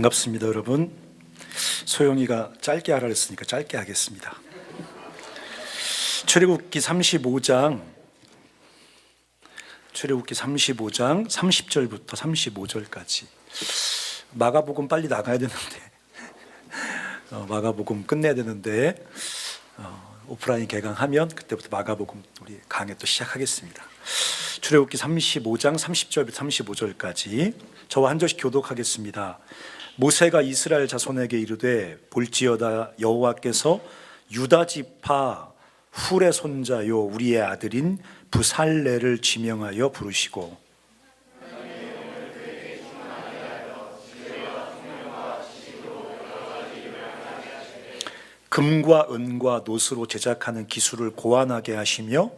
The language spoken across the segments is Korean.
반갑습니다, 여러분. 소영이가 짧게 하라 했으니까 짧게 하겠습니다. 출애굽기 35장 30절부터 35절까지. 마가복음 빨리 나가야 되는데 마가복음 끝내야 되는데 오프라인 개강하면 그때부터 마가복음 우리 강의 또 시작하겠습니다. 출애굽기 35장 30절부터 35절까지 저와 한 절씩 교독하겠습니다. 모세가 이스라엘 자손에게 이르되 볼지어다 여호와께서 유다 지파 훌의 손자요 우리의 아들인 부살레를 지명하여 부르시고 금과 은과 노스로 제작하는 기술을 고안하게 하시며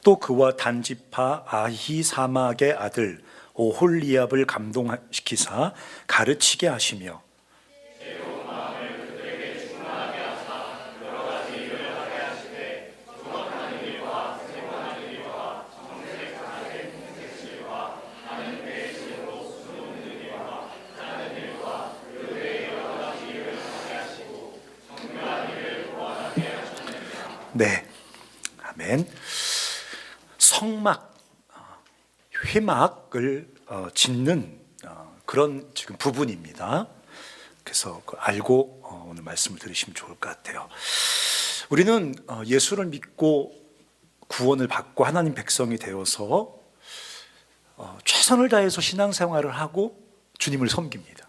또 그와 단지파 아히사막의 아들 오홀리압을 감동시키사 가르치게 하시며 네, 아멘. 성막, 회막을 짓는 그런 지금 부분입니다. 그래서 알고 오늘 말씀을 들으시면 좋을 것 같아요. 우리는 예수를 믿고 구원을 받고 하나님 백성이 되어서 최선을 다해서 신앙생활을 하고 주님을 섬깁니다.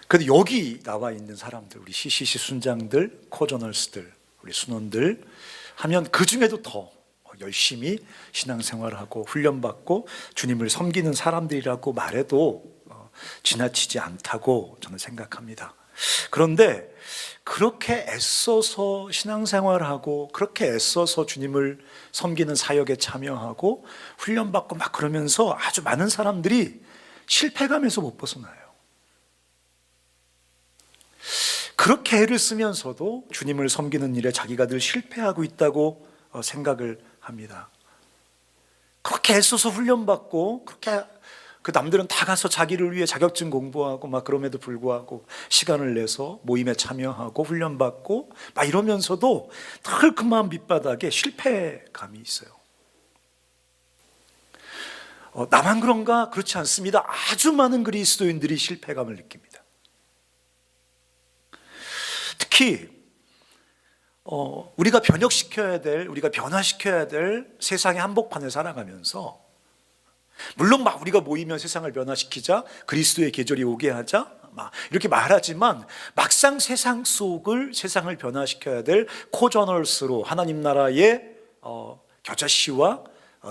그런데 여기 나와 있는 사람들, 우리 CCC 순장들, 코저널스들, 우리 순원들 하면 그 중에도 더 열심히 신앙생활을 하고 훈련받고 주님을 섬기는 사람들이라고 말해도 지나치지 않다고 저는 생각합니다. 그런데 그렇게 애써서 신앙생활을 하고 그렇게 애써서 주님을 섬기는 사역에 참여하고 훈련받고 막 그러면서 아주 많은 사람들이 실패감에서 못 벗어나요. 그렇게 애를 쓰면서도 주님을 섬기는 일에 자기가 늘 실패하고 있다고 생각을 합니다. 그렇게 애써서 훈련받고 그렇게 그 남들은 다 가서 자기를 위해 자격증 공부하고 막 그럼에도 불구하고 시간을 내서 모임에 참여하고 훈련받고 막 이러면서도 늘 그 마음 밑바닥에 실패감이 있어요. 나만 그런가? 그렇지 않습니다. 아주 많은 그리스도인들이 실패감을 느낍니다. 특히 우리가 변혁시켜야 될, 우리가 변화시켜야 될 세상의 한복판에 살아가면서 물론 막 우리가 모이면 세상을 변화시키자, 그리스도의 계절이 오게 하자 막 이렇게 말하지만 막상 세상을 변화시켜야 될 코저널스로 하나님 나라의 겨자씨와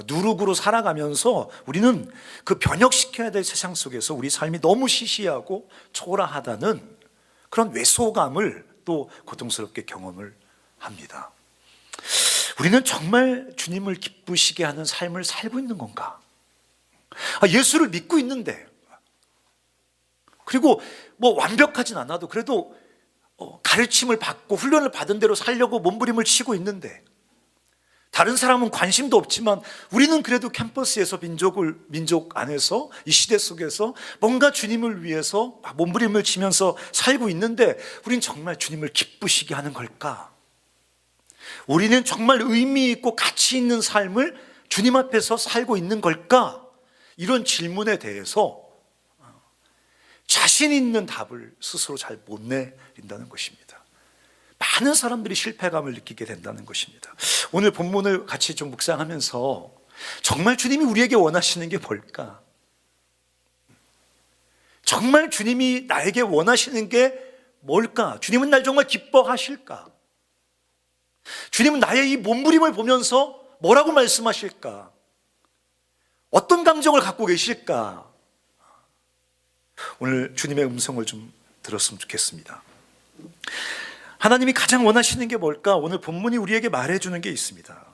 누룩으로 살아가면서 우리는 그 변혁시켜야 될 세상 속에서 우리 삶이 너무 시시하고 초라하다는 그런 왜소감을 또 고통스럽게 경험을 합니다. 우리는 정말 주님을 기쁘시게 하는 삶을 살고 있는 건가? 예수를 믿고 있는데, 그리고 뭐 완벽하진 않아도 그래도 가르침을 받고 훈련을 받은 대로 살려고 몸부림을 치고 있는데, 다른 사람은 관심도 없지만 우리는 그래도 캠퍼스에서 민족 안에서 이 시대 속에서 뭔가 주님을 위해서 몸부림을 치면서 살고 있는데 우리는 정말 주님을 기쁘시게 하는 걸까? 우리는 정말 의미 있고 가치 있는 삶을 주님 앞에서 살고 있는 걸까? 이런 질문에 대해서 자신 있는 답을 스스로 잘 못 내린다는 것입니다. 많은 사람들이 실패감을 느끼게 된다는 것입니다. 오늘 본문을 같이 좀 묵상하면서 정말 주님이 우리에게 원하시는 게 뭘까? 정말 주님이 나에게 원하시는 게 뭘까? 주님은 날 정말 기뻐하실까? 주님은 나의 이 몸부림을 보면서 뭐라고 말씀하실까? 어떤 감정을 갖고 계실까? 오늘 주님의 음성을 좀 들었으면 좋겠습니다. 하나님이 가장 원하시는 게 뭘까? 오늘 본문이 우리에게 말해주는 게 있습니다.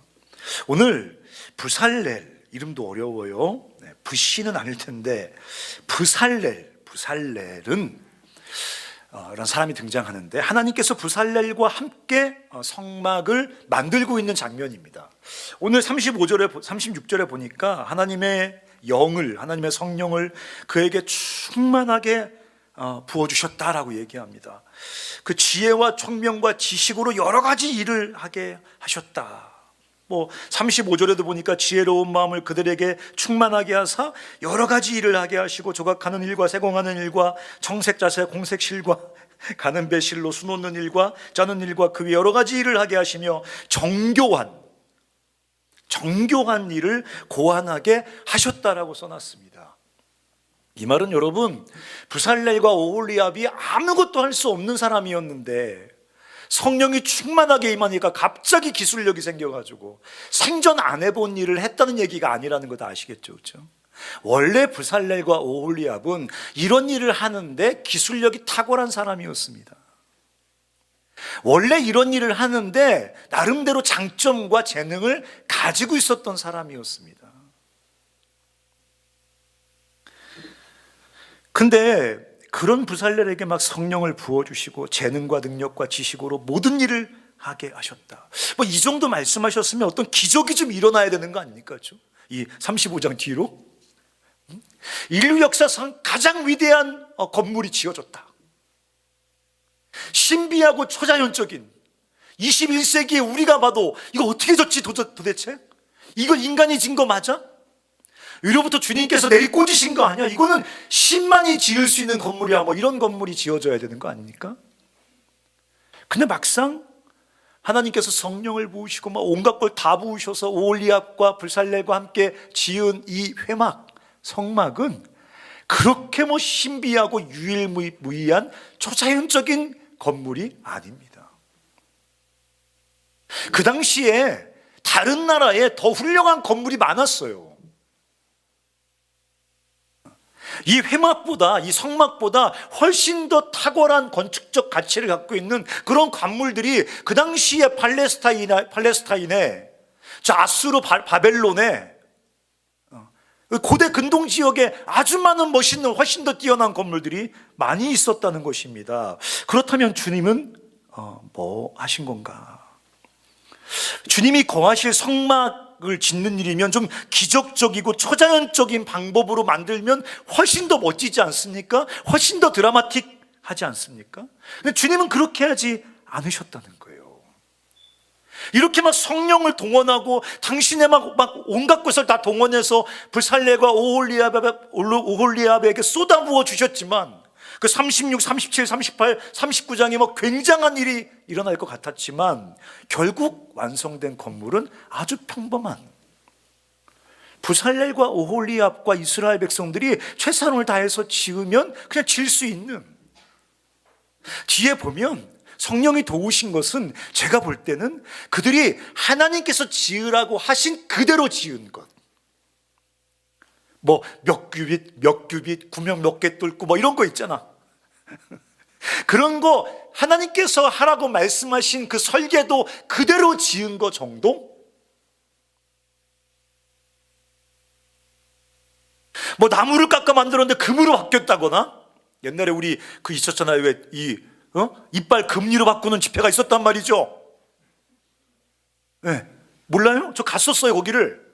오늘 부살렐, 이름도 어려워요. 부시는 아닐 텐데 부살렐은 이런 사람이 등장하는데 하나님께서 부살렐과 함께 성막을 만들고 있는 장면입니다. 오늘 35절에 36절에 보니까 하나님의 영을, 하나님의 성령을 그에게 충만하게 부어주셨다라고 얘기합니다. 그 지혜와 총명과 지식으로 여러 가지 일을 하게 하셨다. 35절에도 보니까 지혜로운 마음을 그들에게 충만하게 하사 여러 가지 일을 하게 하시고 조각하는 일과 세공하는 일과 청색자세 공색실과 가는 배실로 수놓는 일과 짜는 일과 그 여러 가지 일을 하게 하시며 정교한 일을 고안하게 하셨다라고 써놨습니다. 이 말은 여러분, 부살렐과 오홀리압이 아무것도 할 수 없는 사람이었는데 성령이 충만하게 임하니까 갑자기 기술력이 생겨가지고 생전 안 해본 일을 했다는 얘기가 아니라는 거 다 아시겠죠, 그렇죠? 원래 부살렐과 오홀리압은 이런 일을 하는데 기술력이 탁월한 사람이었습니다. 원래 이런 일을 하는데 나름대로 장점과 재능을 가지고 있었던 사람이었습니다. 근데 그런 부살렐에게 막 성령을 부어주시고 재능과 능력과 지식으로 모든 일을 하게 하셨다. 이 정도 말씀하셨으면 어떤 기적이 좀 일어나야 되는 거 아닙니까? 이 35장 뒤로 인류 역사상 가장 위대한 건물이 지어졌다. 신비하고 초자연적인 21세기에 우리가 봐도 이거 어떻게 졌지 도대체? 이거 인간이 진 거 맞아? 위로부터 주님께서 내리 꽂으신 거 아니야? 이거는 신만이 지을 수 있는 건물이야. 이런 건물이 지어져야 되는 거 아닙니까? 근데 막상 하나님께서 성령을 부으시고 온갖 걸 다 부으셔서 오홀리압과 부살렐과 함께 지은 이 회막, 성막은 그렇게 신비하고 유일무이한 초자연적인 건물이 아닙니다. 그 당시에 다른 나라에 더 훌륭한 건물이 많았어요. 이 회막보다, 이 성막보다 훨씬 더 탁월한 건축적 가치를 갖고 있는 그런 건물들이 그 당시에 팔레스타인에 저 아수르 바벨론에 고대 근동 지역에 아주 많은 멋있는 훨씬 더 뛰어난 건물들이 많이 있었다는 것입니다. 그렇다면 주님은 뭐 하신 건가? 주님이 거하실 성막을 짓는 일이면 좀 기적적이고 초자연적인 방법으로 만들면 훨씬 더 멋지지 않습니까? 훨씬 더 드라마틱하지 않습니까? 근데 주님은 그렇게 하지 않으셨다는 거예요. 이렇게 성령을 동원하고 당신의 온갖 것을 다 동원해서 부살렐과 오홀리압에게 쏟아부어 주셨지만 그 36, 37, 38, 39장에 굉장한 일이 일어날 것 같았지만 결국 완성된 건물은 아주 평범한, 부살렐과 오홀리압과 이스라엘 백성들이 최선을 다해서 지으면 그냥 지을 수 있는, 뒤에 보면 성령이 도우신 것은 제가 볼 때는 그들이 하나님께서 지으라고 하신 그대로 지은 것, 몇 규빗, 구명 몇 개 뚫고 이런 거 있잖아. 그런 거 하나님께서 하라고 말씀하신 그 설계도 그대로 지은 거 정도? 나무를 깎아 만들었는데 금으로 바뀌었다거나, 옛날에 우리 있었잖아요. 왜 이빨 금리로 바꾸는 집회가 있었단 말이죠. 네. 몰라요? 저 갔었어요, 거기를.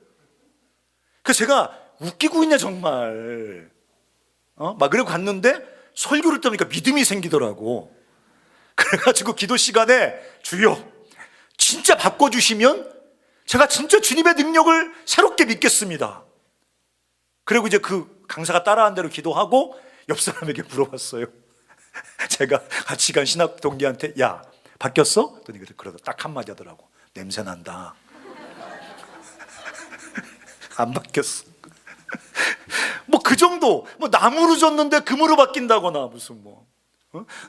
그래서 제가 웃기고 있냐 정말. 그리고 갔는데 설교를 들으니까 믿음이 생기더라고. 그래가지고 기도 시간에 주여 진짜 바꿔주시면 제가 진짜 주님의 능력을 새롭게 믿겠습니다. 그리고 이제 그 강사가 따라한 대로 기도하고 옆 사람에게 물어봤어요. 제가 같이 간 신학 동기한테 야 바뀌었어? 그러다 딱 한마디 하더라고. 냄새 난다. 안 바뀌었어. 그 정도, 나무로 졌는데 금으로 바뀐다거나, 무슨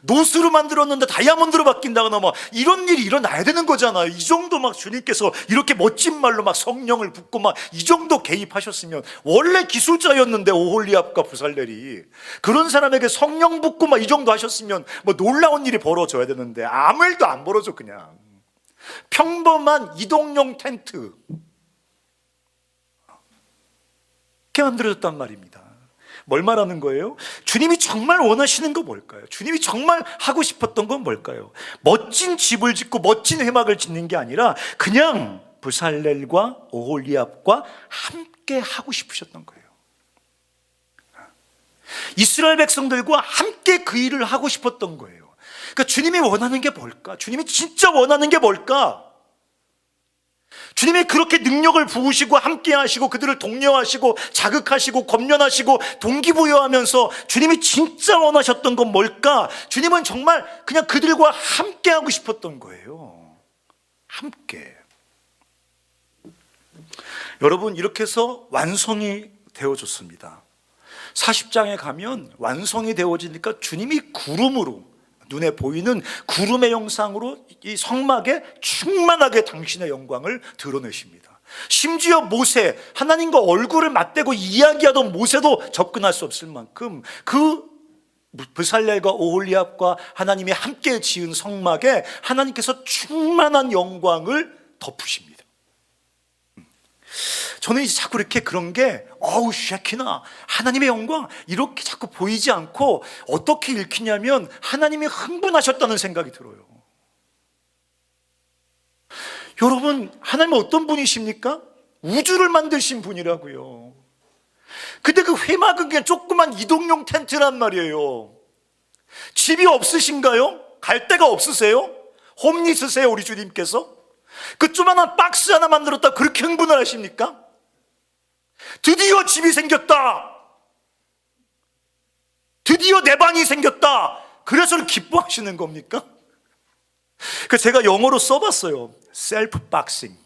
노스로 만들었는데 다이아몬드로 바뀐다거나, 이런 일이 일어나야 되는 거잖아요. 이 정도 주님께서 이렇게 멋진 말로 성령을 붓고 이 정도 개입하셨으면, 원래 기술자였는데 오홀리압과 부살렐이 그런 사람에게 성령 붓고 이 정도 하셨으면 놀라운 일이 벌어져야 되는데 아무 일도 안 벌어져. 그냥 평범한 이동용 텐트 이렇게 만들어졌단 말입니다. 뭘 말하는 거예요? 주님이 정말 원하시는 거 뭘까요? 주님이 정말 하고 싶었던 건 뭘까요? 멋진 집을 짓고 멋진 회막을 짓는 게 아니라 그냥 브살렐과 오홀리압과 함께 하고 싶으셨던 거예요. 이스라엘 백성들과 함께 그 일을 하고 싶었던 거예요. 그러니까 주님이 원하는 게 뭘까? 주님이 진짜 원하는 게 뭘까? 주님이 그렇게 능력을 부으시고 함께 하시고 그들을 독려하시고 자극하시고 권면하시고 동기부여하면서 주님이 진짜 원하셨던 건 뭘까? 주님은 정말 그냥 그들과 함께 하고 싶었던 거예요. 함께. 여러분, 이렇게 해서 완성이 되어졌습니다. 40장에 가면 완성이 되어지니까 주님이 구름으로, 눈에 보이는 구름의 형상으로 이 성막에 충만하게 당신의 영광을 드러내십니다. 심지어 모세, 하나님과 얼굴을 맞대고 이야기하던 모세도 접근할 수 없을 만큼 그 브살렐과 오홀리압과 하나님이 함께 지은 성막에 하나님께서 충만한 영광을 덮으십니다. 저는 이제 자꾸 이렇게 그런 게 쉐키나 하나님의 영광 이렇게 자꾸 보이지 않고 어떻게 읽히냐면 하나님이 흥분하셨다는 생각이 들어요. 여러분, 하나님은 어떤 분이십니까? 우주를 만드신 분이라고요. 근데 그 회막은 그냥 조그만 이동용 텐트란 말이에요. 집이 없으신가요? 갈 데가 없으세요? 홈리스세요 우리 주님께서? 그 조그만한 박스 하나 만들었다 그렇게 흥분을 하십니까? 드디어 집이 생겼다, 드디어 내 방이 생겼다, 그래서 기뻐하시는 겁니까? 그 제가 영어로 써봤어요. 셀프 박싱.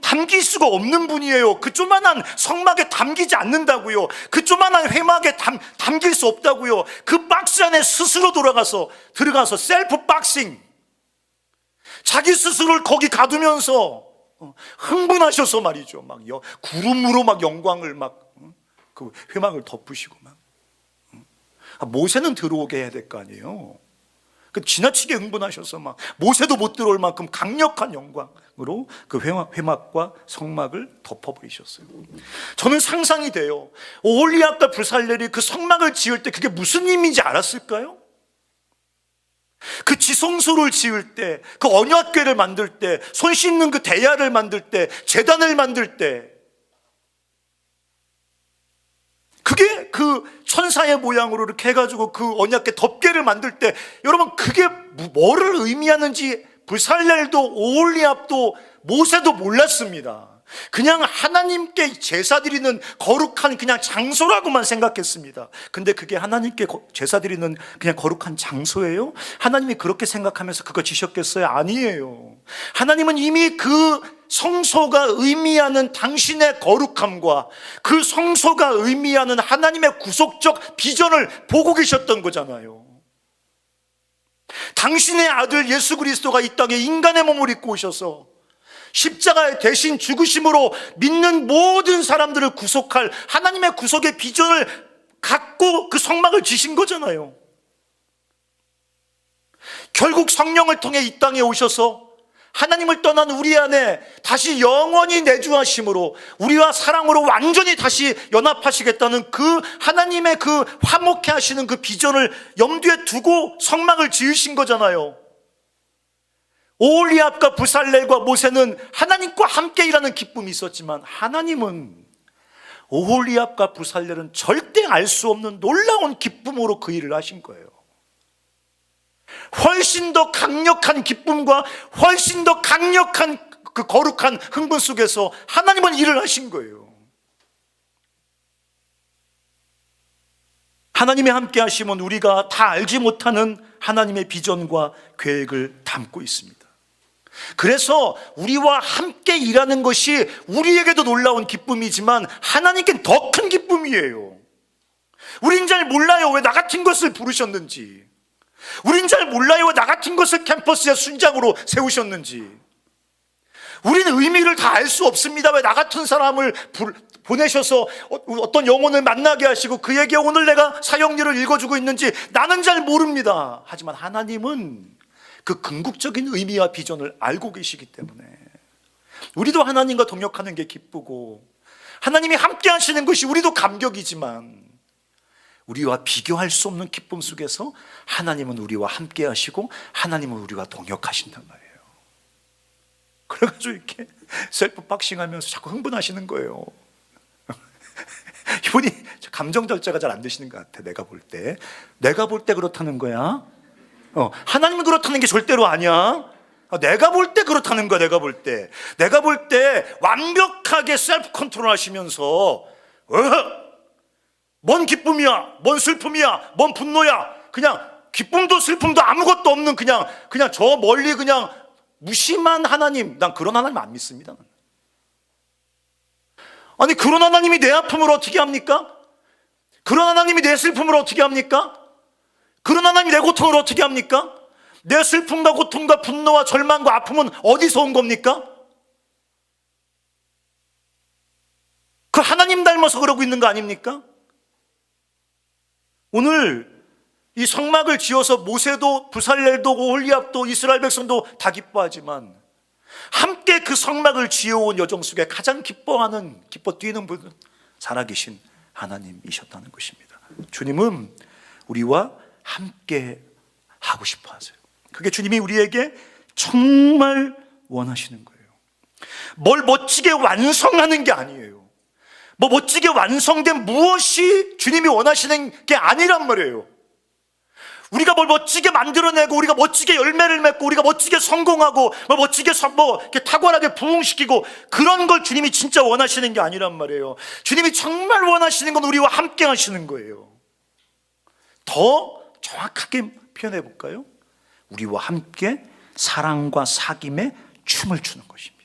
담길 수가 없는 분이에요. 그 조만한 성막에 담기지 않는다고요. 그 조만한 회막에 담길 수 없다고요. 그 박스 안에 스스로 들어가서 셀프 박싱, 자기 스스로를 거기 가두면서 흥분하셔서 말이죠. 막 구름으로 막 영광을 그 회막을 덮으시고 막. 모세는 들어오게 해야 될 거 아니에요. 그 지나치게 흥분하셔서 막 모세도 못 들어올 만큼 강력한 영광으로 그 회막과 성막을 덮어버리셨어요. 저는 상상이 돼요. 오홀리압과 브살렐이 그 성막을 지을 때 그게 무슨 의미인지 알았을까요? 그 지성소를 지을 때, 그 언약궤를 만들 때, 손 씻는 그 대야를 만들 때, 제단을 만들 때, 그게 그 천사의 모양으로 이렇게 해가지고 그 언약궤 덮개를 만들 때, 여러분 그게 뭐를 의미하는지 브살렐도 오홀리압도 모세도 몰랐습니다. 그냥 하나님께 제사 드리는 거룩한 그냥 장소라고만 생각했습니다. 근데 그게 하나님께 제사 드리는 그냥 거룩한 장소예요? 하나님이 그렇게 생각하면서 그거 지셨겠어요? 아니에요. 하나님은 이미 그 성소가 의미하는 당신의 거룩함과 그 성소가 의미하는 하나님의 구속적 비전을 보고 계셨던 거잖아요. 당신의 아들 예수 그리스도가 이 땅에 인간의 몸을 입고 오셔서 십자가의 대신 죽으심으로 믿는 모든 사람들을 구속할 하나님의 구속의 비전을 갖고 그 성막을 지신 거잖아요. 결국 성령을 통해 이 땅에 오셔서 하나님을 떠난 우리 안에 다시 영원히 내주하심으로 우리와 사랑으로 완전히 다시 연합하시겠다는 그 하나님의 그 화목해 하시는 그 비전을 염두에 두고 성막을 지으신 거잖아요. 오홀리압과 브살렐과 모세는 하나님과 함께 일하는 기쁨이 있었지만 하나님은 오홀리압과 브살렐은 절대 알 수 없는 놀라운 기쁨으로 그 일을 하신 거예요. 훨씬 더 강력한 기쁨과 훨씬 더 강력한 그 거룩한 흥분 속에서 하나님은 일을 하신 거예요. 하나님이 함께 하시면 우리가 다 알지 못하는 하나님의 비전과 계획을 담고 있습니다. 그래서 우리와 함께 일하는 것이 우리에게도 놀라운 기쁨이지만 하나님께는 더 큰 기쁨이에요. 우린 잘 몰라요. 왜 나 같은 것을 부르셨는지. 우린 잘 몰라요. 왜 나 같은 것을 캠퍼스의 순장으로 세우셨는지. 우리는 의미를 다 알 수 없습니다. 왜 나 같은 사람을 보내셔서 어떤 영혼을 만나게 하시고 그에게 오늘 내가 사역일을 읽어주고 있는지 나는 잘 모릅니다. 하지만 하나님은 그 궁극적인 의미와 비전을 알고 계시기 때문에 우리도 하나님과 동역하는 게 기쁘고 하나님이 함께 하시는 것이 우리도 감격이지만 우리와 비교할 수 없는 기쁨 속에서 하나님은 우리와 함께 하시고 하나님은 우리와 동역하신단 말이에요. 그래가지고 이렇게 셀프 박싱하면서 자꾸 흥분하시는 거예요. 이분이 감정 절제가 잘 안 되시는 것 같아. 내가 볼 때 그렇다는 거야. 하나님은 그렇다는 게 절대로 아니야. 내가 볼 때 그렇다는 거야. 내가 볼 때 완벽하게 셀프 컨트롤 하시면서 뭔 기쁨이야, 뭔 슬픔이야, 뭔 분노야, 그냥 기쁨도 슬픔도 아무것도 없는 그냥 저 멀리 그냥 무심한 하나님. 난 그런 하나님 안 믿습니다. 아니, 그런 하나님이 내 아픔을 어떻게 합니까? 그런 하나님이 내 슬픔을 어떻게 합니까? 그런 하나님이 내 고통을 어떻게 합니까? 내 슬픔과 고통과 분노와 절망과 아픔은 어디서 온 겁니까? 그 하나님 닮아서 그러고 있는 거 아닙니까? 오늘 이 성막을 지어서 모세도 부살렐도 오홀리압도 이스라엘 백성도 다 기뻐하지만 함께 그 성막을 지어온 여정 속에 가장 기뻐 뛰는 분은 살아계신 하나님이셨다는 것입니다. 주님은 우리와 함께 하고 싶어 하세요. 그게 주님이 우리에게 정말 원하시는 거예요. 뭘 멋지게 완성하는 게 아니에요. 뭐 멋지게 완성된 무엇이 주님이 원하시는 게 아니란 말이에요. 우리가 뭘 멋지게 만들어내고 우리가 멋지게 열매를 맺고 우리가 멋지게 성공하고 멋지게 이렇게 탁월하게 부흥시키고 그런 걸 주님이 진짜 원하시는 게 아니란 말이에요. 주님이 정말 원하시는 건 우리와 함께 하시는 거예요. 더 정확하게 표현해 볼까요? 우리와 함께 사랑과 사귐에 춤을 추는 것입니다.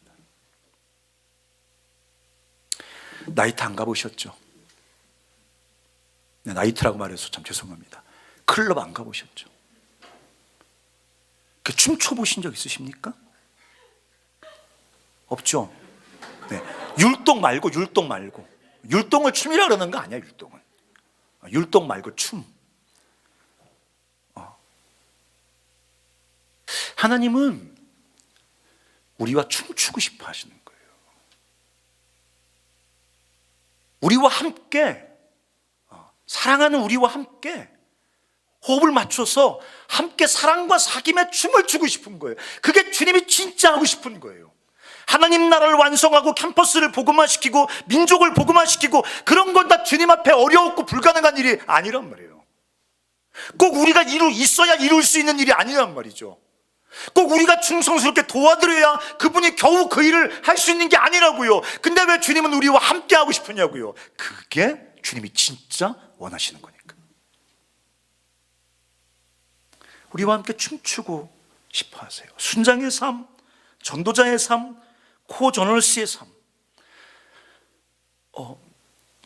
나이트 안 가보셨죠? 네, 나이트라고 말해서 참 죄송합니다. 클럽 안 가보셨죠? 그 춤춰 보신 적 있으십니까? 없죠? 네. 율동 말고 율동을 춤이라 그러는 거 아니야. 율동 말고 춤. 하나님은 우리와 춤추고 싶어 하시는 거예요. 우리와 함께 사랑하는 우리와 함께 호흡을 맞춰서 함께 사랑과 사귐에 춤을 추고 싶은 거예요. 그게 주님이 진짜 하고 싶은 거예요. 하나님 나라를 완성하고 캠퍼스를 복음화시키고 민족을 복음화시키고 그런 건 다 주님 앞에 어려웠고 불가능한 일이 아니란 말이에요. 꼭 우리가 있어야 이룰 수 있는 일이 아니란 말이죠. 꼭 우리가 충성스럽게 도와드려야 그분이 겨우 그 일을 할 수 있는 게 아니라고요. 근데 왜 주님은 우리와 함께 하고 싶으냐고요. 그게 주님이 진짜 원하시는 거니까. 우리와 함께 춤추고 싶어 하세요. 순장의 삶, 전도자의 삶, 코저널스의 삶.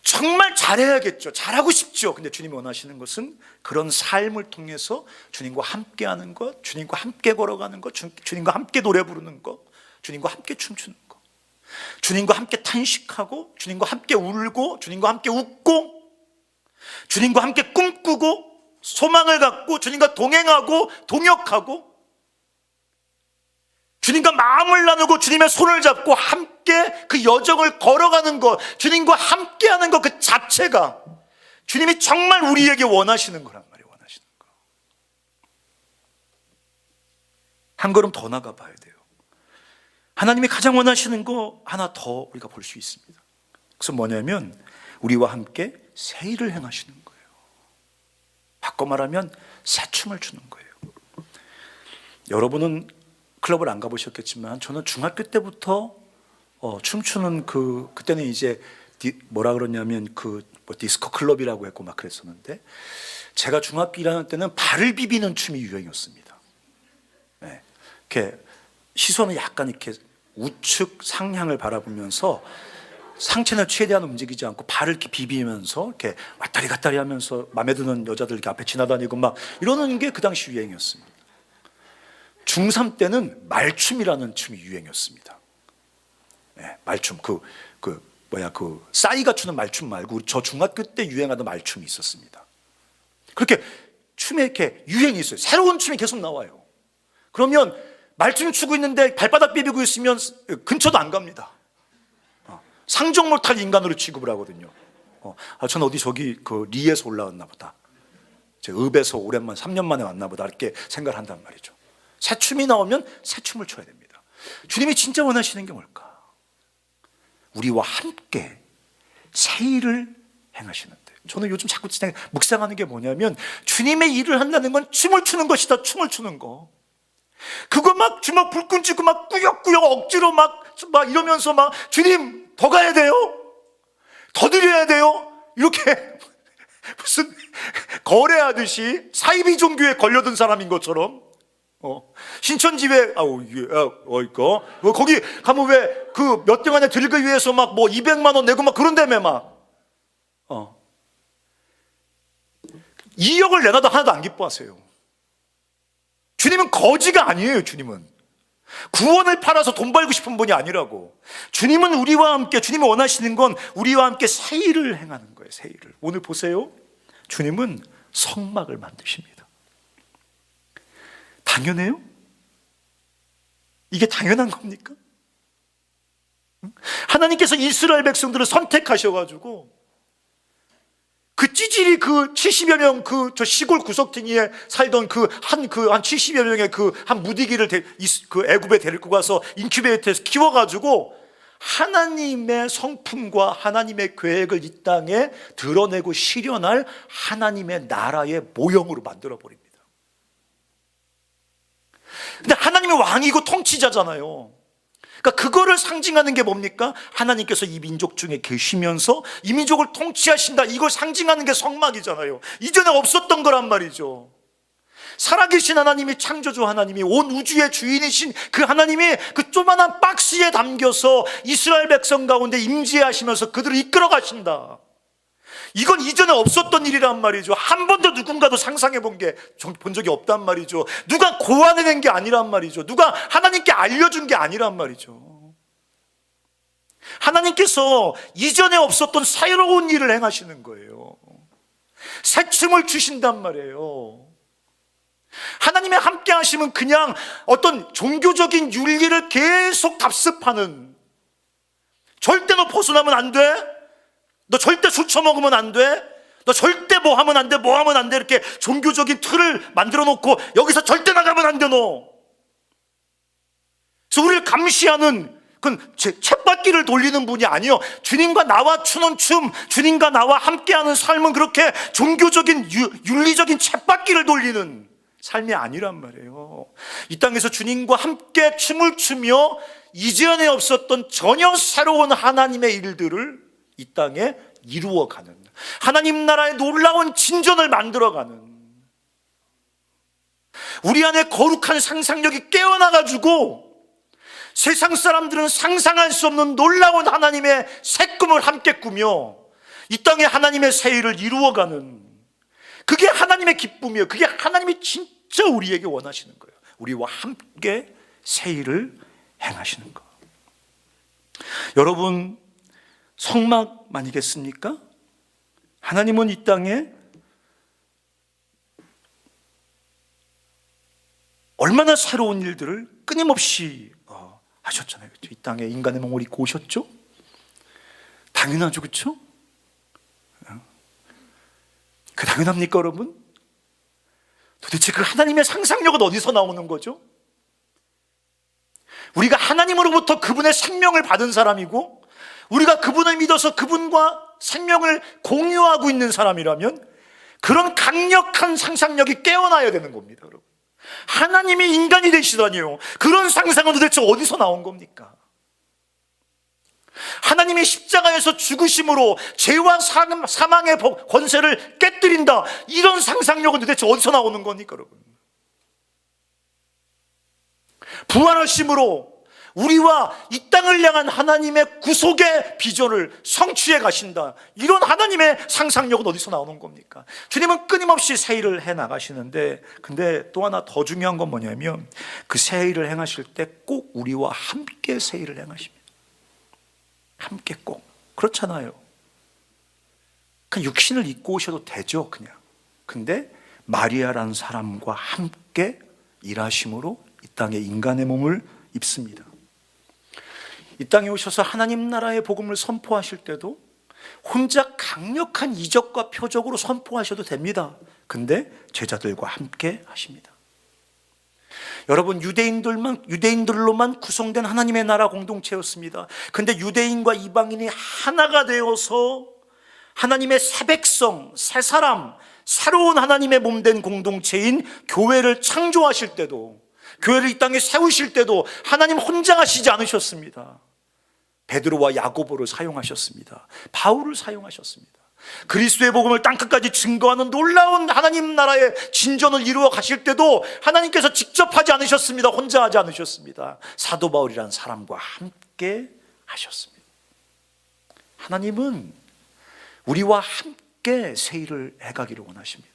정말 잘해야겠죠. 잘하고 싶죠. 근데 주님이 원하시는 것은 그런 삶을 통해서 주님과 함께 하는 것, 주님과 함께 걸어가는 것, 주님과 함께 노래 부르는 것, 주님과 함께 춤추는 것, 주님과 함께 탄식하고 주님과 함께 울고 주님과 함께 웃고 주님과 함께 꿈꾸고 소망을 갖고 주님과 동행하고 동역하고 주님과 마음을 나누고 주님의 손을 잡고 함께 그 여정을 걸어가는 것, 주님과 함께하는 것 그 자체가 주님이 정말 우리에게 원하시는 거란 말이에요. 원하시는 거. 한 걸음 더 나가 봐야 돼요. 하나님이 가장 원하시는 거 하나 더 우리가 볼 수 있습니다. 그것은 뭐냐면 우리와 함께 새 일을 행하시는 거예요. 바꿔 말하면 새 춤을 추는 거예요. 여러분은 클럽을 안 가보셨겠지만 저는 중학교 때부터 춤추는 그때는 이제 뭐라 그러냐면 디스코 클럽이라고 했고 막 그랬었는데 제가 중학교 1학년 때는 발을 비비는 춤이 유행이었습니다. 네. 이렇게 시선을 약간 이렇게 우측 상향을 바라보면서 상체는 최대한 움직이지 않고 발을 이렇게 비비면서 이렇게 왔다리 갔다리 하면서 마음에 드는 여자들 이렇게 앞에 지나다니고 막 이러는 게 그 당시 유행이었습니다. 중3 때는 말춤이라는 춤이 유행이었습니다. 네, 말춤 싸이가 추는 말춤 말고 저 중학교 때 유행하던 말춤이 있었습니다. 그렇게 춤에 이렇게 유행이 있어요. 새로운 춤이 계속 나와요. 그러면 말춤 추고 있는데 발바닥 비비고 있으면 근처도 안 갑니다. 상종 못할 인간으로 취급을 하거든요. 전 어디 저기 그 리에서 올라왔나 보다, 제 읍에서 오랜만 3년 만에 왔나 보다 이렇게 생각을 한단 말이죠. 새춤이 나오면 새춤을 춰야 됩니다. 주님이 진짜 원하시는 게 뭘까? 우리와 함께 새 일을 행하시는데, 저는 요즘 자꾸 묵상하는 게 뭐냐면, 주님의 일을 한다는 건 춤을 추는 것이다. 춤을 추는 거. 그거 막 주먹 불끈 쥐고 막 꾸역꾸역 억지로 막 이러면서 막 주님 더 가야 돼요? 더 드려야 돼요? 이렇게 무슨 거래하듯이 사이비 종교에 걸려든 사람인 것처럼, 신천지회 거기 가면 왜 그 몇 등 안에 들기 위해서 막 뭐 200만 원 내고 막 그런다며 막 2억을 내놔도 하나도 안 기뻐하세요. 주님은 거지가 아니에요. 주님은 구원을 팔아서 돈 벌고 싶은 분이 아니라고. 주님은 우리와 함께, 주님이 원하시는 건 우리와 함께 새 일을 행하는 거예요. 새 일을. 오늘 보세요. 주님은 성막을 만드십니다. 당연해요? 이게 당연한 겁니까? 하나님께서 이스라엘 백성들을 선택하셔가지고 그 찌질이 그 70여 명 저 시골 구석탱이에 살던 한 70여 명의 한 무디기를 그 애굽에 데리고 가서 인큐베이터에서 키워가지고 하나님의 성품과 하나님의 계획을 이 땅에 드러내고 실현할 하나님의 나라의 모형으로 만들어버립니다. 근데 하나님이 왕이고 통치자잖아요. 그러니까 그거를 상징하는 게 뭡니까? 하나님께서 이 민족 중에 계시면서 이 민족을 통치하신다, 이걸 상징하는 게 성막이잖아요. 이전에 없었던 거란 말이죠. 살아계신 하나님이, 창조주 하나님이, 온 우주의 주인이신 그 하나님이 그 조만한 박스에 담겨서 이스라엘 백성 가운데 임재하시면서 그들을 이끌어 가신다. 이건 이전에 없었던 일이란 말이죠. 한 번도 누군가도 상상해 본 적이 없단 말이죠. 누가 고안해낸 게 아니란 말이죠. 누가 하나님께 알려준 게 아니란 말이죠. 하나님께서 이전에 없었던 새로운 일을 행하시는 거예요. 새 춤을 추신단 말이에요. 하나님이 함께 하시면 그냥 어떤 종교적인 윤리를 계속 답습하는, 절대 너 벗어나면 안 돼, 너 절대 술 처먹으면 안 돼, 너 절대 뭐 하면 안 돼, 뭐 하면 안 돼, 이렇게 종교적인 틀을 만들어 놓고 여기서 절대 나가면 안 돼 너. 그래서 우리를 감시하는 그건 쳇바퀴를 돌리는 분이 아니요, 주님과 나와 추는 춤, 주님과 나와 함께하는 삶은 그렇게 종교적인 윤리적인 쳇바퀴를 돌리는 삶이 아니란 말이에요. 이 땅에서 주님과 함께 춤을 추며 이전에 없었던 전혀 새로운 하나님의 일들을 이 땅에 이루어가는, 하나님 나라의 놀라운 진전을 만들어가는, 우리 안에 거룩한 상상력이 깨어나가지고 세상 사람들은 상상할 수 없는 놀라운 하나님의 새 꿈을 함께 꾸며 이 땅에 하나님의 새 일을 이루어가는, 그게 하나님의 기쁨이에요. 그게 하나님이 진짜 우리에게 원하시는 거예요. 우리와 함께 새 일을 행하시는 거. 여러분, 성막만이겠습니까? 하나님은 이 땅에 얼마나 새로운 일들을 끊임없이 하셨잖아요. 이 땅에 인간의 몸을 입고 오셨죠? 당연하죠, 그렇죠? 그 당연합니까, 여러분? 도대체 그 하나님의 상상력은 어디서 나오는 거죠? 우리가 하나님으로부터 그분의 생명을 받은 사람이고, 우리가 그분을 믿어서 그분과 생명을 공유하고 있는 사람이라면 그런 강력한 상상력이 깨어나야 되는 겁니다, 여러분. 하나님이 인간이 되시다니요. 그런 상상은 도대체 어디서 나온 겁니까? 하나님이 십자가에서 죽으심으로 죄와 사망의 권세를 깨뜨린다, 이런 상상력은 도대체 어디서 나오는 겁니까, 여러분? 부활하심으로 우리와 이 땅을 향한 하나님의 구속의 비전을 성취해 가신다, 이런 하나님의 상상력은 어디서 나오는 겁니까? 주님은 끊임없이 새 일을 해 나가시는데, 근데 또 하나 더 중요한 건 뭐냐면 그 새 일을 행하실 때 꼭 우리와 함께 새 일을 행하십니다. 함께 꼭. 그렇잖아요. 그냥 육신을 입고 오셔도 되죠, 그냥. 근데 마리아라는 사람과 함께 일하심으로 이 땅에 인간의 몸을 입습니다. 이 땅에 오셔서 하나님 나라의 복음을 선포하실 때도 혼자 강력한 이적과 표적으로 선포하셔도 됩니다. 근데 제자들과 함께 하십니다. 여러분, 유대인들로만 구성된 하나님의 나라 공동체였습니다. 근데 유대인과 이방인이 하나가 되어서 하나님의 새 백성, 새 사람, 새로운 하나님의 몸된 공동체인 교회를 창조하실 때도, 교회를 이 땅에 세우실 때도 하나님 혼자 하시지 않으셨습니다. 베드로와 야고보를 사용하셨습니다. 바울을 사용하셨습니다. 그리스도의 복음을 땅끝까지 증거하는 놀라운 하나님 나라의 진전을 이루어 가실 때도 하나님께서 직접 하지 않으셨습니다. 혼자 하지 않으셨습니다. 사도 바울이라는 사람과 함께 하셨습니다. 하나님은 우리와 함께 새 일을 해가기를 원하십니다.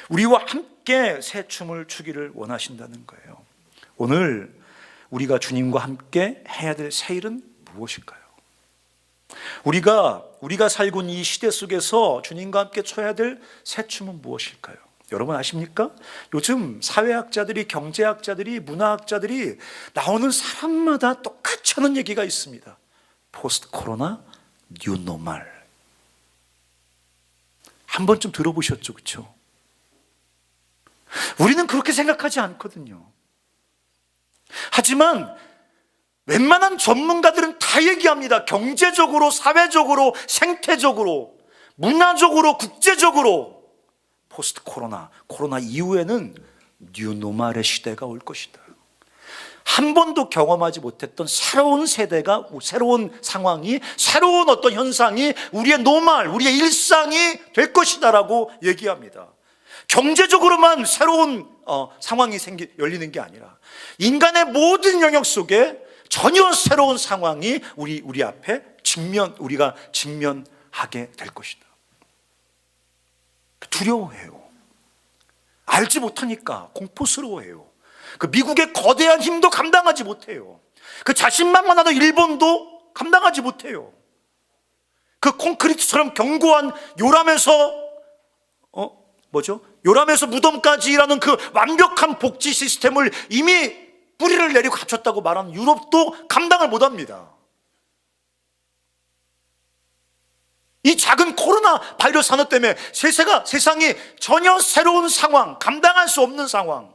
우리와 함께 새 춤을 추기를 원하신다는 거예요. 오늘 우리가 주님과 함께 해야 될 새 일은 무엇일까요? 우리가 살고 있는 이 시대 속에서 주님과 함께 춰야 될 새 춤은 무엇일까요? 여러분 아십니까? 요즘 사회학자들이, 경제학자들이, 문화학자들이 나오는 사람마다 똑같이 하는 얘기가 있습니다. 포스트 코로나 뉴노멀. 한 번쯤 들어보셨죠? 그렇죠? 우리는 그렇게 생각하지 않거든요. 하지만 웬만한 전문가들은 다 얘기합니다. 경제적으로, 사회적으로, 생태적으로, 문화적으로, 국제적으로 포스트 코로나 이후에는 뉴노멀의 시대가 올 것이다. 한 번도 경험하지 못했던 새로운 세대가, 새로운 상황이, 새로운 어떤 현상이 우리의 노멀, 우리의 일상이 될 것이다라고 얘기합니다. 경제적으로만 새로운 상황이 열리는 게 아니라 인간의 모든 영역 속에 전혀 새로운 상황이 우리 앞에 우리가 직면하게 될 것이다. 두려워해요. 알지 못하니까 공포스러워해요. 그 미국의 거대한 힘도 감당하지 못해요. 그 자신만만하던 일본도 감당하지 못해요. 그 콘크리트처럼 견고한 요람에서 무덤까지라는 그 완벽한 복지 시스템을 이미 뿌리를 내리고 갖췄다고 말하는 유럽도 감당을 못합니다. 이 작은 코로나 바이러스 하나 때문에 세상이 전혀 새로운 상황, 감당할 수 없는 상황,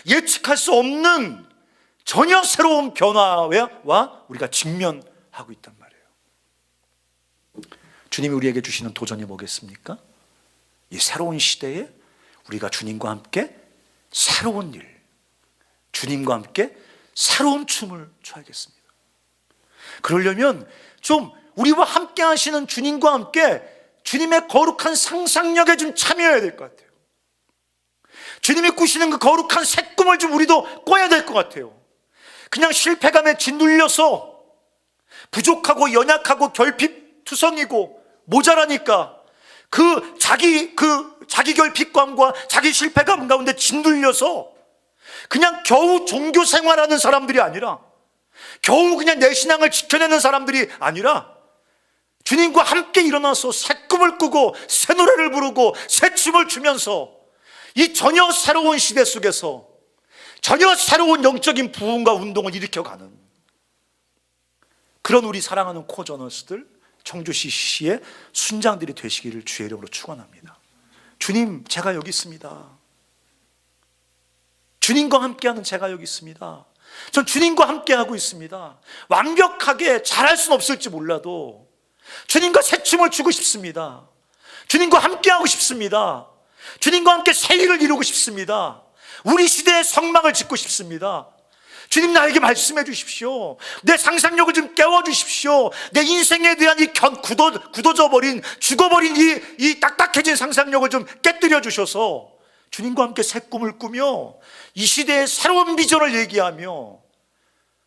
예측할 수 없는 전혀 새로운 변화와 우리가 직면하고 있단 말이에요. 주님이 우리에게 주시는 도전이 뭐겠습니까? 이 새로운 시대에 우리가 주님과 함께 새로운 일, 주님과 함께 새로운 춤을 춰야겠습니다. 그러려면 좀 우리와 함께 하시는 주님과 함께 주님의 거룩한 상상력에 좀 참여해야 될 것 같아요. 주님이 꾸시는 그 거룩한 새 꿈을 좀 우리도 꿔야 될 것 같아요. 그냥 실패감에 짓눌려서 부족하고 연약하고 결핍투성이고 모자라니까 자기 결핍감과 자기 실패감 가운데 짓눌려서 그냥 겨우 종교 생활하는 사람들이 아니라, 겨우 그냥 내 신앙을 지켜내는 사람들이 아니라 주님과 함께 일어나서 새 꿈을 꾸고 새 노래를 부르고 새 춤을 추면서 이 전혀 새로운 시대 속에서 전혀 새로운 영적인 부흥과 운동을 일으켜가는 그런 우리 사랑하는 코저너스들, 청주시 시의 순장들이 되시기를 주의 이름으로 축원합니다. 주님, 제가 여기 있습니다. 주님과 함께하는 제가 여기 있습니다. 전 주님과 함께하고 있습니다. 완벽하게 잘할 수는 없을지 몰라도 주님과 새 춤을 추고 싶습니다. 주님과 함께하고 싶습니다. 주님과 함께 새 일을 이루고 싶습니다. 우리 시대의 성막을 짓고 싶습니다. 주님, 나에게 말씀해 주십시오. 내 상상력을 좀 깨워주십시오. 내 인생에 대한 굳어져버린, 죽어버린 이 딱딱해진 상상력을 좀 깨뜨려 주셔서 주님과 함께 새 꿈을 꾸며 이 시대의 새로운 비전을 얘기하며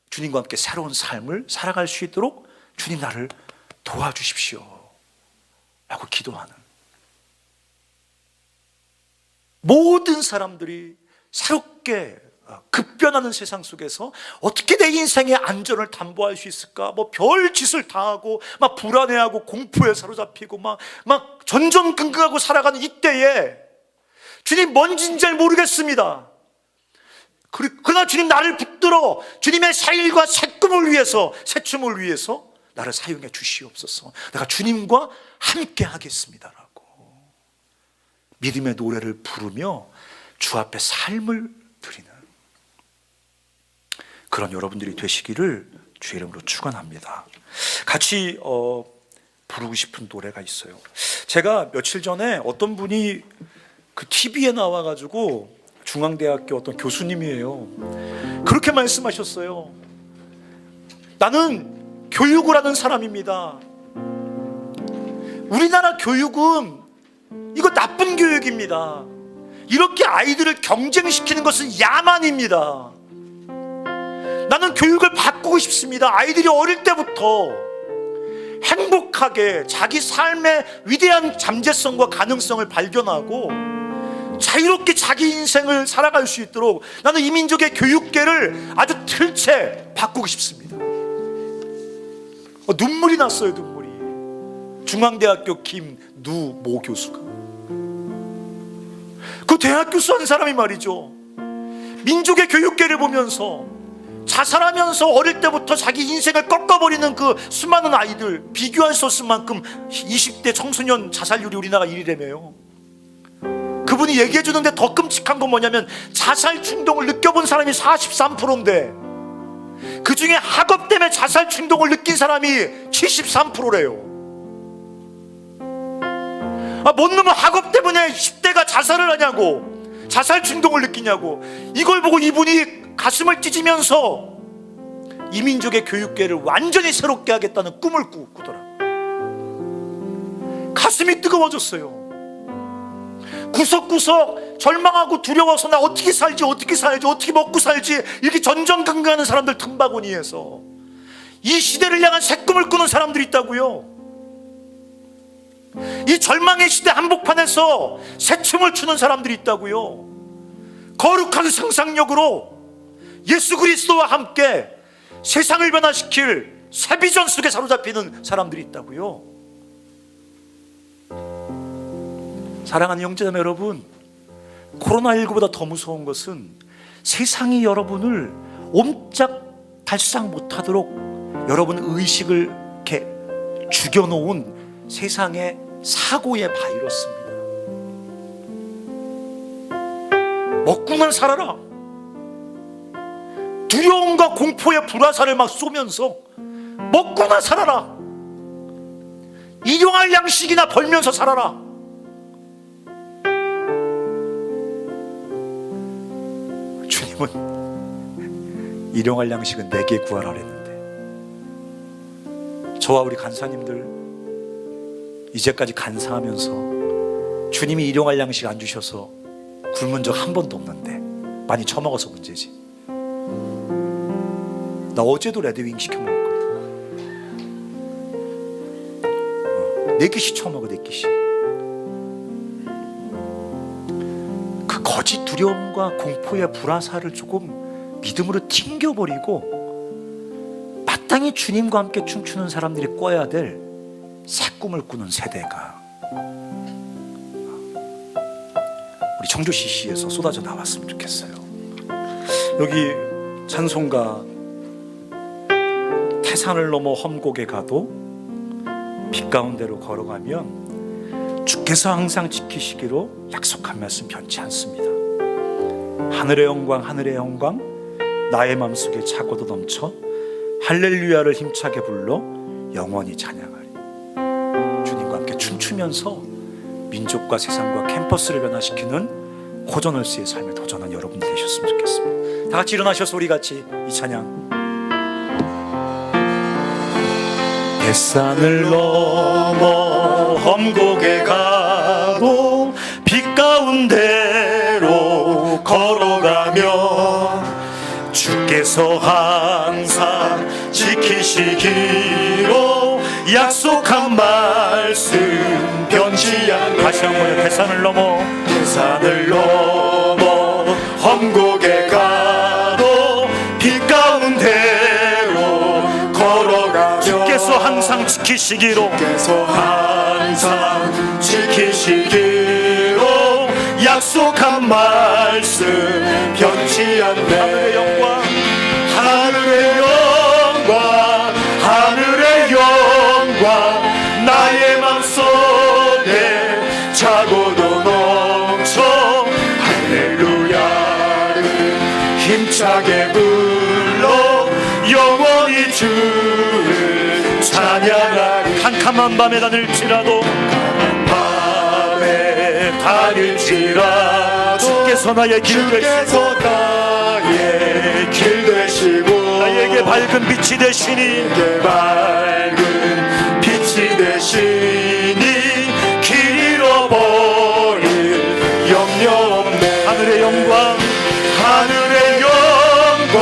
주님과 함께 새로운 삶을 살아갈 수 있도록 주님, 나를 도와주십시오 라고 기도하는, 모든 사람들이 새롭게 급변하는 세상 속에서 어떻게 내 인생의 안전을 담보할 수 있을까? 별 짓을 다 하고 막 불안해하고 공포에 사로잡히고 막 전전긍긍하고 살아가는 이때에 주님, 뭔진 잘 모르겠습니다. 그러나 주님 나를 붙들어 주님의 새 일과 새 꿈을 위해서, 새 춤을 위해서 나를 사용해 주시옵소서. 내가 주님과 함께 하겠습니다라고 믿음의 노래를 부르며 주 앞에 삶을 드리는 그런 여러분들이 되시기를 주의 이름으로 축원합니다. 같이 부르고 싶은 노래가 있어요. 제가 며칠 전에 어떤 분이 그 TV에 나와가지고 중앙대학교 어떤 교수님이에요. 그렇게 말씀하셨어요. 나는 교육을 하는 사람입니다. 우리나라 교육은 이거 나쁜 교육입니다. 이렇게 아이들을 경쟁시키는 것은 야만입니다. 나는 교육을 바꾸고 싶습니다. 아이들이 어릴 때부터 행복하게 자기 삶의 위대한 잠재성과 가능성을 발견하고 자유롭게 자기 인생을 살아갈 수 있도록 나는 이 민족의 교육계를 아주 틀채 바꾸고 싶습니다. 눈물이 났어요. 눈물이. 중앙대학교 김누모 교수가, 그 대학 교수 한 사람이 말이죠, 민족의 교육계를 보면서 자살하면서 어릴 때부터 자기 인생을 꺾어버리는 그 수많은 아이들, 비교할 수 없을 만큼 20대 청소년 자살률이 우리나라 1위라며요. 그분이 얘기해 주는데 더 끔찍한 건 뭐냐면 자살 충동을 느껴본 사람이 43%인데 그 중에 학업 때문에 자살 충동을 느낀 사람이 73%래요. 뭔 놈은 학업 때문에 10대가 자살을 하냐고, 자살 충동을 느끼냐고. 이걸 보고 이분이 가슴을 찢으면서 이 민족의 교육계를 완전히 새롭게 하겠다는 꿈을 꾸더라. 가슴이 뜨거워졌어요. 구석구석 절망하고 두려워서 나 어떻게 살지, 어떻게 살지, 어떻게 먹고 살지, 이렇게 전전긍긍하는 사람들 틈바구니에서 이 시대를 향한 새 꿈을 꾸는 사람들이 있다고요. 이 절망의 시대 한복판에서 새 춤을 추는 사람들이 있다고요. 거룩한 상상력으로 예수 그리스도와 함께 세상을 변화시킬 새 비전 속에 사로잡히는 사람들이 있다고요. 사랑하는 형제자매 여러분, 코로나19보다 더 무서운 것은 세상이 여러분을 옴짝달싹 못하도록 여러분 의식을 이렇게 죽여놓은 세상의 사고의 바이러스입니다. 먹고만 살아라. 두려움과 공포의 불화살을 막 쏘면서 먹고만 살아라. 일용할 양식이나 벌면서 살아라. 주님은 일용할 양식은 내게 구하라 그랬는데, 저와 우리 간사님들 이제까지 간사하면서 주님이 일용할 양식 안 주셔서 굶은 적 한 번도 없는데 많이 처먹어서 문제지. 나 어제도 레드윙 시켜 먹었거든. 4끼씩 처먹어. 4끼씩. 그 거짓 두려움과 공포의 불화살을 조금 믿음으로 튕겨버리고 마땅히 주님과 함께 춤추는 사람들이 꿔야 될 새 꿈을 꾸는 세대가 우리 청주 CC에서 쏟아져 나왔으면 좋겠어요. 여기 찬송가 태산을 넘어 험곡에 가도 빛 가운데로 걸어가면 주께서 항상 지키시기로 약속한 말씀 변치 않습니다. 하늘의 영광 하늘의 영광 나의 맘속에 차고도 넘쳐 할렐루야를 힘차게 불러 영원히 찬양하리. 주님과 함께 춤추면서 민족과 세상과 캠퍼스를 변화시키는 호전월스의 삶에 도전한 여러분들 되셨으면 좋겠습니다. 다 같이 일어나셔서 우리 같이 이 찬양. 뱃산을 넘어 험곡에 가도 빛 가운데로 걸어가며 주께서 항상 지키시기로 약속한 말씀 변치 않네. 다시 한번 뱃산을 넘어 험곡에 가도 빛 가운데로 걸어가며 주께서 항상 지키시기로 약속한 말씀 변치 않네. 하늘의 영광, 하늘의 영광, 하늘의 영광, 나의 맘속에 차고도 넘쳐 할렐루야를 힘차게 불러 영원히 주를 찬양하리. 캄캄한 밤에 다닐지라도, 밤에 다닐지라도 주께서 나의 길 되시고, 주께서 나의 길 되시고 나에게 밝은 빛이 되시니, 나에게 밝은 빛이 되시니 길 잃어버릴 염려 없네. 하늘의 영광, 하늘의 영광,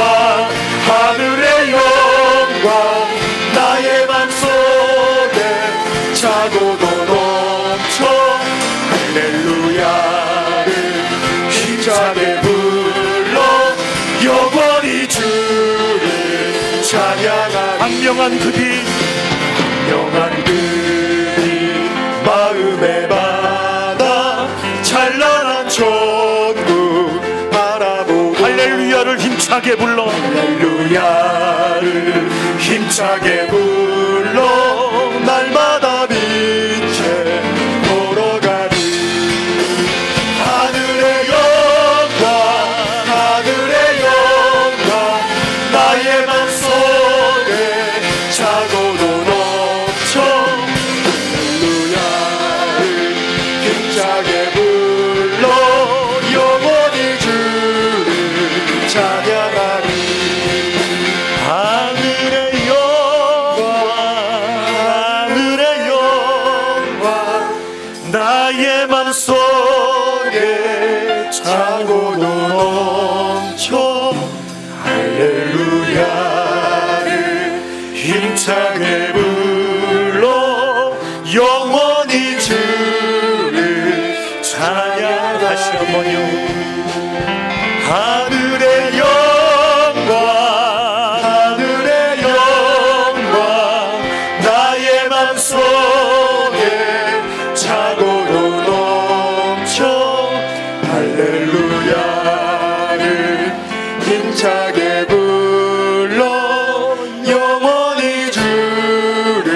하늘의 영광, 나의 맘속에 차고도 넘쳐 할렐루야를 힘차게 불러 영원히 주를 찬양하리. 광명한 그 빛, 영한 그리 마음에 받아 찬란한 천국 바라보고 할렐루야를 힘차게 불러, 할렐루야를 힘차게 불러 날마다 빛에 걸어가리. 하늘의 영광, 하늘의 영광, 나의 맘속에 차고도 넘쳐 할렐루야를 힘차게 불러 영원히 주를 찬양하리. 하늘의 영광, 하늘의 영광, 나의 맘속에 차고도 넘쳐 할렐루야를 힘차게 불러 영원히 주를 찬양하리. 다시 한번요. 하늘의 영광, 하늘의 영광, 나의 맘속에 차고도 넘쳐 할렐루야를 힘차게 불러 영원히 주를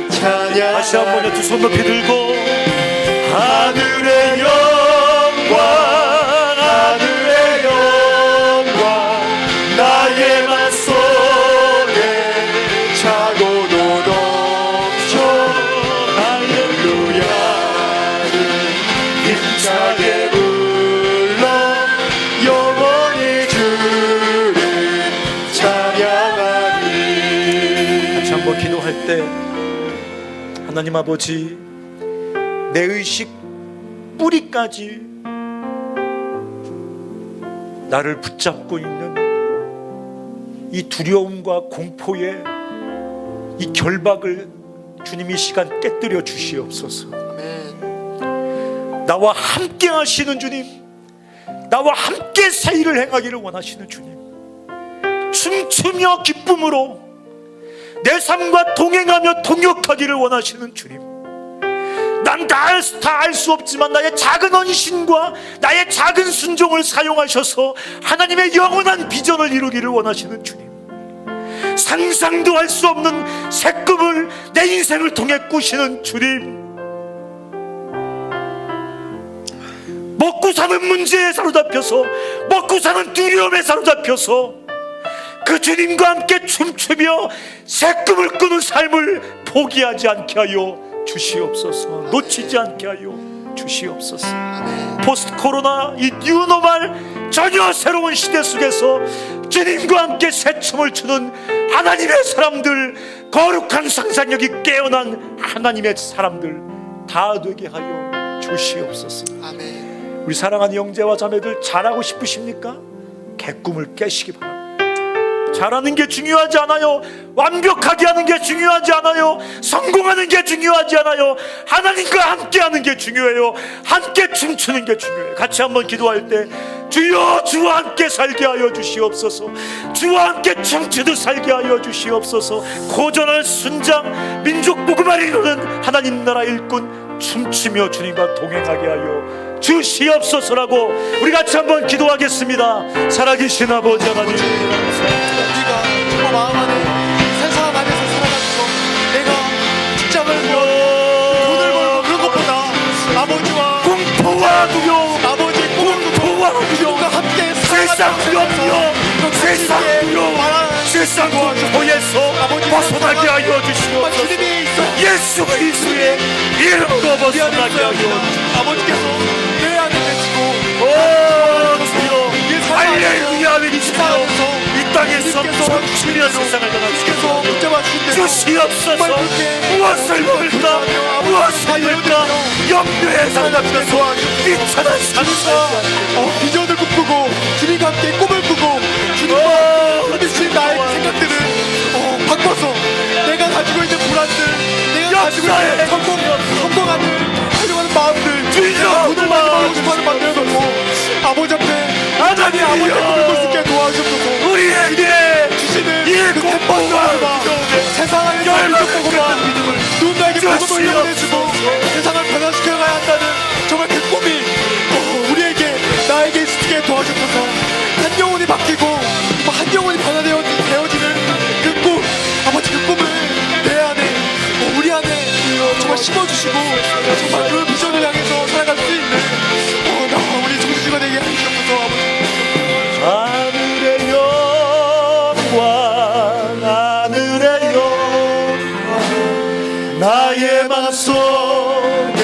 찬양. 다시 한번요. 두 손 높이 들고, 하늘의 영광, 하늘의 영광, 나의 맘속에 차고도 넘쳐 할렐루야를 힘차게 불러 영원히 주를 찬양하리. 같이 한번 기도할 때, 하나님 아버지, 내 의식 뿌리까지 나를 붙잡고 있는 이 두려움과 공포의 이 결박을 주님 이 시간 깨뜨려 주시옵소서. 나와 함께 하시는 주님, 나와 함께 사이를 행하기를 원하시는 주님, 춤추며 기쁨으로 내 삶과 동행하며 동역하기를 원하시는 주님, 난 다 알 수 없지만 나의 작은 헌신과 나의 작은 순종을 사용하셔서 하나님의 영원한 비전을 이루기를 원하시는 주님, 상상도 할 수 없는 새 꿈을 내 인생을 통해 꾸시는 주님, 먹고 사는 문제에 사로잡혀서, 먹고 사는 두려움에 사로잡혀서 그 주님과 함께 춤추며 새 꿈을 꾸는 삶을 포기하지 않게 하여 주시옵소서. 놓치지 않게 하여 주시옵소서. 포스트 코로나 이 뉴노멀 전혀 새로운 시대 속에서 주님과 함께 새 춤을 추는 하나님의 사람들, 거룩한 상상력이 깨어난 하나님의 사람들 다 되게 하여 주시옵소서. 우리 사랑하는 형제와 자매들, 잘하고 싶으십니까? 개꿈을 깨시기 바랍니다. 잘하는 게 중요하지 않아요. 완벽하게 하는 게 중요하지 않아요. 성공하는 게 중요하지 않아요. 하나님과 함께 하는 게 중요해요. 함께 춤추는 게 중요해요. 같이 한번 기도할 때, 주여 주와 함께 살게 하여 주시옵소서. 주와 함께 춤추듯 살게 하여 주시옵소서. 고전할 순장, 민족 복음을 이루는 하나님 나라 일꾼 춤추며 주님과 동행하게 하여 주시옵소서라고 우리 같이 한번 기도하겠습니다. 살아계신 아버지 하나님, 우리가 정말 마음 안에 세상 안에서 살아가면서 내가 직장을 돈을 벌고 그런 것보다 아버지와 공포와 두려움, 아버지 공포와 누군가 함께 세상 염려, 세상 두려움, 세상 공포에서 벗어나게 하여 주시옵소서. 주님이 있어 예수 그리스도의 이름으로 벗어나게 하여 주시옵소서. 아버지께서 내 안에 계시고 오 주여, 할렐루야 외치며 이 땅에서 춤추며 세상을 주께서 떠나주시옵소서. 붙잡아 주신대 주시옵소서. 무엇을 먹을까, 무엇을 입을까 염려에 상담하면서 비천한 삶을 비전을 꿈꾸고 주님과 함께 꿈을 꾸고 주님과 주신 나의 생각들을 바꿔서 내가 가지고 있는 불안들, 내가 가지고 있는 성공하는 하려는 마음들, 내가 돈을 많이 벌고 싶어하는 마음들을 놓고 아버지 앞에 하나님 아버지의 꿈을 꿀 수 있게 도와주옵소서. 우리에게 주시는 이 그 공포와 템포와 세상 안에서 열망을 보고만 누군가에게 복음을 열어내주고 세상을 변화시켜 가야 한다는 정말 그 꿈이 우리에게 나에게 있게 도와주셔서 한 영혼이 바뀌고 한 영혼이 변화되어지는 그 꿈, 아버지 그 꿈을 내 안에 우리 안에 정말 심어주시고 정말 그 비전을 향해서 살아갈 수 있는 우리 정신지가 되게 해주셔서 아버지 하늘의 영광, 하늘의 영광 나의 맘속에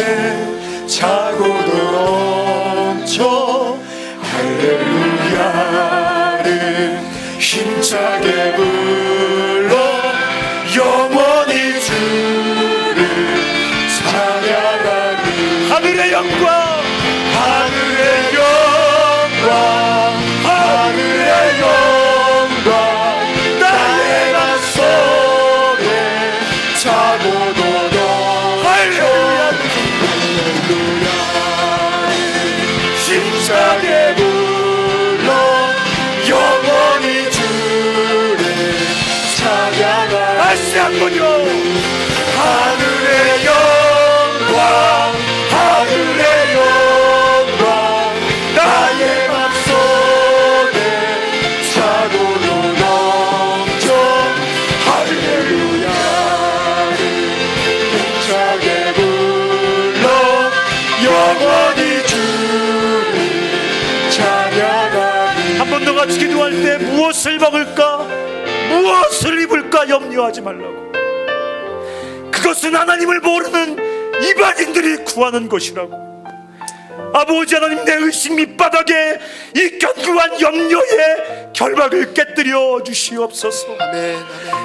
차고도 넘쳐 할렐루야를 힘차게 불러 영원히 주를 찬양하리. 하늘의 영광, 하늘의 영광, 하늘의 영광 나의 맘속에 차고도 넘쳐 할렐루야 힘차게 불러 영원히 주를 찬양하리. 다시 한번요. 하늘의 영광, 하늘의 영광 나의 맘속에 차고도 넘쳐 할렐루야 힘차게 불러 영원히 주를 찬양하리. 한 번 더 같이 기도할 때 무엇을 먹을까, 무엇을 입을까 염려하지 말라고. 그것은 하나님을 모르는 이방인들이 구하는 것이라고. 아버지 하나님, 내 의식 밑바닥에 이 견고한 염려의 결박을 깨뜨려 주시옵소서. 아멘.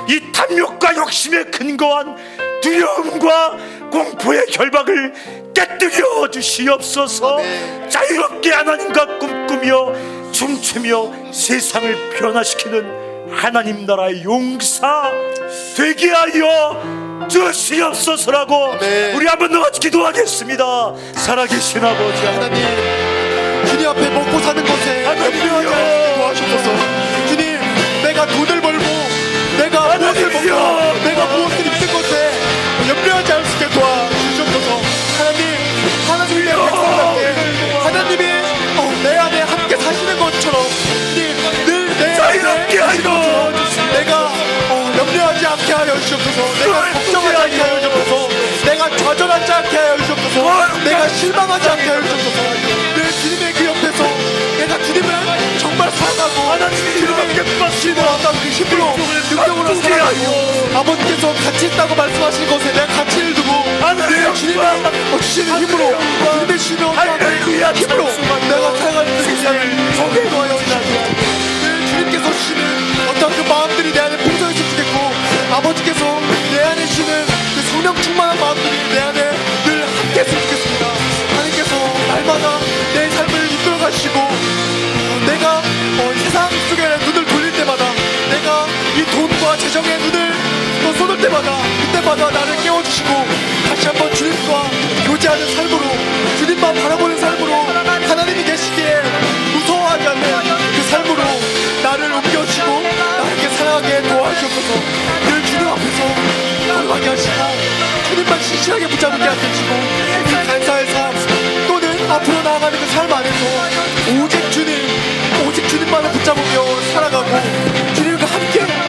이 탐욕과 욕심에 근거한 두려움과 공포의 결박을 깨뜨려 주시옵소서. 아멘. 자유롭게 하나님과 꿈꾸며 춤추며 세상을 변화시키는 하나님 나라의 용사 되게 하여 주시옵소서라고 아멘. 우리 한번 더 같이 기도하겠습니다. 살아계신 아버지 하나님, 하나님, 주님 앞에 먹고 사는 것에 하나님이여. 염려하지 않게 도와주셔서 주님, 내가 돈을 벌고 내가 무엇을 하나님이여. 먹고 내가 무엇을 입는 것에 염려하지 않을 수 있게 도와주셔서 하나님이 내 백성답게 하나님이 내 안에 함께 사시는 것처럼 늘내 자유롭게 하여 내가 염려하지 않게 하여 주옵소서. 내가 걱정하지 않게 하여 주옵소서. 내가 좌절하지 않게 하여 주옵소서. 내가 실망하지 않게 하여 주옵소서. 늘 주님의 그 옆에서 내가 주님을 정말 사랑하고 주님을 어떤 그 힘으로 능력으로 살아가고 아버지께서 가치 있다고 말씀하신 것에 내가 가치를 두고 늘 주님의 주시는 힘으로 주님의 주시는 어떤 힘으로 내가 살아갈 수 있는 세상을 정해놓아야 늘 주님께서 주시는 어떤 그 마음들이 내 안에 풍성했으면 좋겠고 아버지께서 내 안에 주시는 그 성령 충만한 마음들이 내 안에 늘 함께 했으면 좋겠습니다. 하나님께서 날마다 내 삶을 이끌어 가시고 내가 세상 속에 눈을 돌릴 때마다 내가 이 돈과 재정의 눈을 또 쏟을 때마다 그때마다 나를 깨워주시고 다시 한번 주님과 교제하는 삶으로 주님만 바라보는 삶으로 하나님이 계시기에 무서워하지 않는 그 삶으로 나를 옮겨주시고 나에게 살아가게 도와주셔서 늘 주님 앞에서 걸어가게 하시고 주님만 신실하게 붙잡게 하시고 살아가고